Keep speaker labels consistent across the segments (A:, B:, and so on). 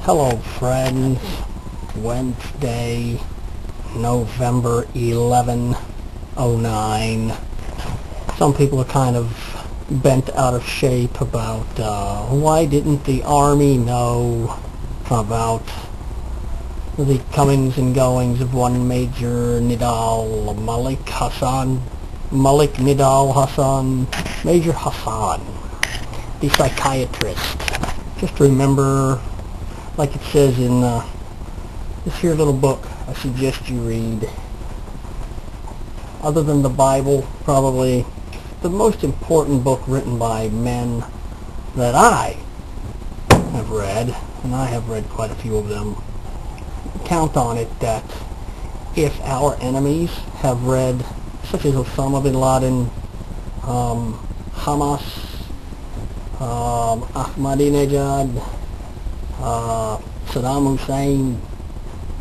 A: Hello friends, Wednesday, November 11-09. Some people are kind of bent out of shape about why didn't the Army know about the comings and goings of one Major Malik Nidal Hassan, Major Hassan, the psychiatrist. Just remember, like it says in this here little book I suggest you read, other than the Bible, probably the most important book written by men that I have read, and I have read quite a few of them. Count on it that if our enemies have read, such as Osama bin Laden, Hamas, Ahmadinejad, Saddam Hussein,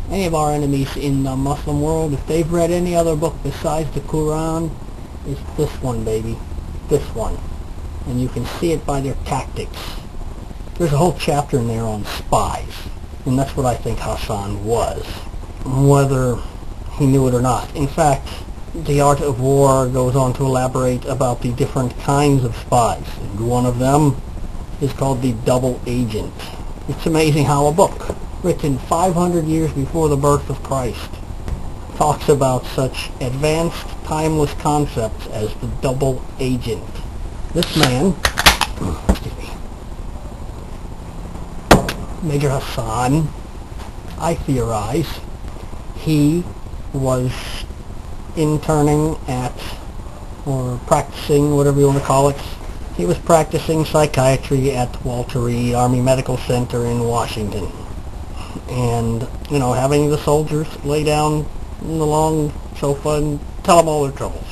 A: any of our enemies in the Muslim world, if they've read any other book besides the Quran, it's this one, baby. This one. And you can see it by their tactics. There's a whole chapter in there on spies. And that's what I think Hassan was, whether he knew it or not. In fact, The Art of War goes on to elaborate about the different kinds of spies. And one of them is called the double agent. It's amazing how a book written 500 years before the birth of Christ talks about such advanced, timeless concepts as the double agent. This man, excuse me, Major Hassan, I theorize, he was interning at, or practicing, whatever you want to call it, he was practicing psychiatry at Walter Reed Army Medical Center in Washington. And, you know, having the soldiers lay down in the long sofa and tell them all their troubles.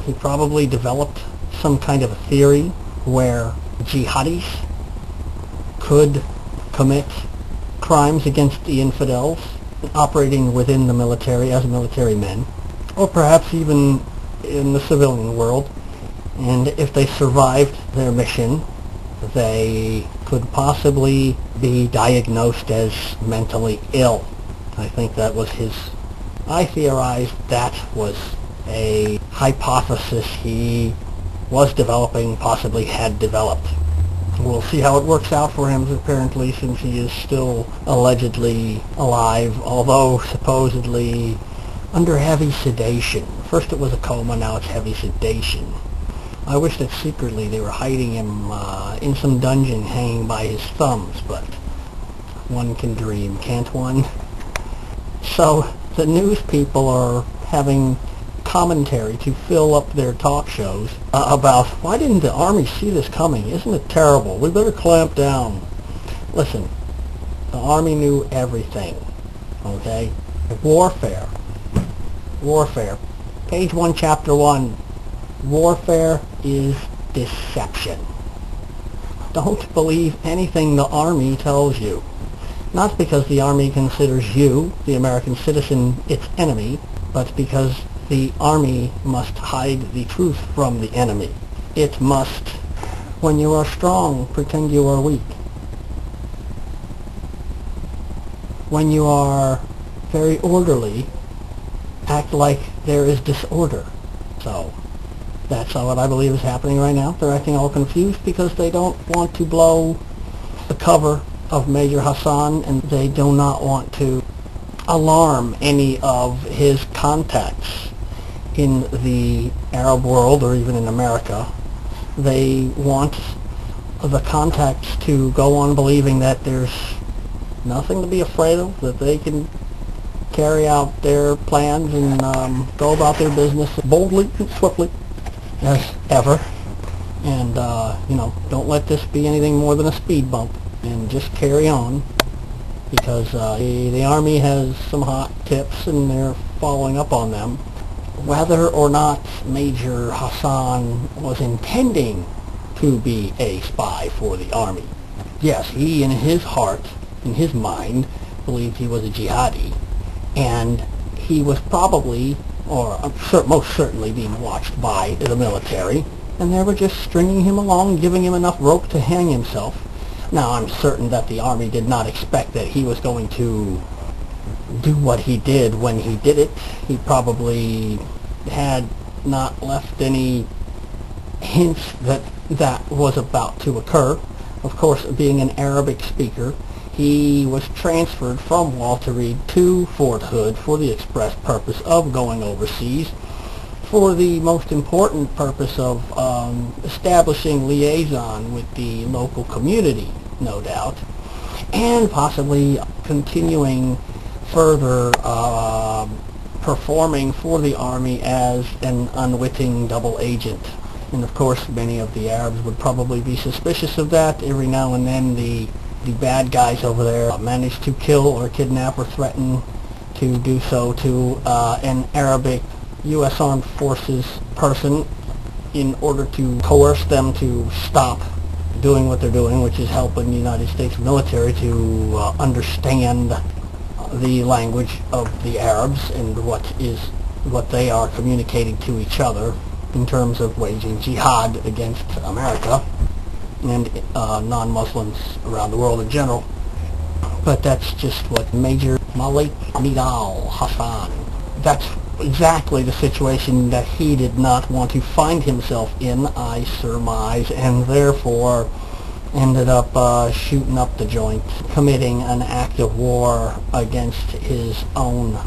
A: He probably developed some kind of a theory where jihadis could commit crimes against the infidels, operating within the military as military men, or perhaps even in the civilian world. And if they survived their mission, they could possibly be diagnosed as mentally ill. I think that was I theorized that was a hypothesis he was developing, possibly had developed. We'll see how it works out for him, apparently, since he is still allegedly alive, although supposedly under heavy sedation. First it was a coma, now it's heavy sedation. I wish that secretly they were hiding him in some dungeon hanging by his thumbs, but one can dream, can't one? So the news people are having commentary to fill up their talk shows about, why didn't the Army see this coming? Isn't it terrible? We better clamp down. Listen, the Army knew everything, okay? Warfare. Page 1, chapter 1. Warfare is deception. Don't believe anything the Army tells you. Not because the Army considers you, the American citizen, its enemy, but because the Army must hide the truth from the enemy. It must, when you are strong, pretend you are weak. When you are very orderly, act like there is disorder. So that's what I believe is happening right now. They're acting all confused because they don't want to blow the cover of Major Hassan, and they do not want to alarm any of his contacts in the Arab world or even in America. They want the contacts to go on believing that there's nothing to be afraid of, that they can carry out their plans and go about their business boldly and swiftly as ever. And, you know, don't let this be anything more than a speed bump, and just carry on, because the Army has some hot tips and they're following up on them. Whether or not Major Hassan was intending to be a spy for the Army, yes, he in his heart, in his mind, believed he was a jihadi, and he was probably, or most certainly, being watched by the military, and they were just stringing him along, giving him enough rope to hang himself. Now, I'm certain that the Army did not expect that he was going to do what he did when he did it. He probably had not left any hints that that was about to occur. Of course, being an Arabic speaker, he was transferred from Walter Reed to Fort Hood for the express purpose of going overseas, for the most important purpose of establishing liaison with the local community, no doubt, and possibly continuing further performing for the Army as an unwitting double agent. And of course, many of the Arabs would probably be suspicious of that. Every now and then the bad guys over there manage to kill or kidnap or threaten to do so to an Arabic U.S. Armed Forces person in order to coerce them to stop doing what they're doing, which is helping the United States military to understand the language of the Arabs and what they are communicating to each other in terms of waging jihad against America and non-Muslims around the world in general. But that's just what Major Malik Nidal Hassan, that's exactly the situation that he did not want to find himself in, I surmise, and therefore ended up shooting up the joint, committing an act of war against his own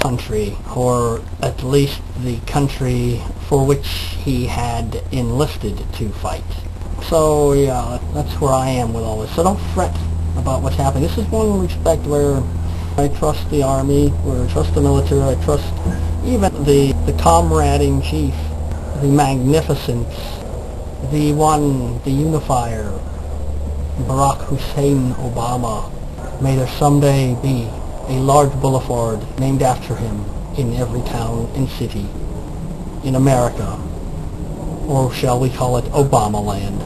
A: country, or at least the country for which he had enlisted to fight. So yeah, that's where I am with all this. So don't fret about what's happening. This is one respect where I trust the Army, where I trust the military, I trust even the comrade-in-chief, the magnificence, the unifier, Barack Hussein Obama. May there someday be a large boulevard named after him in every town and city in America, or shall we call it Obama Land.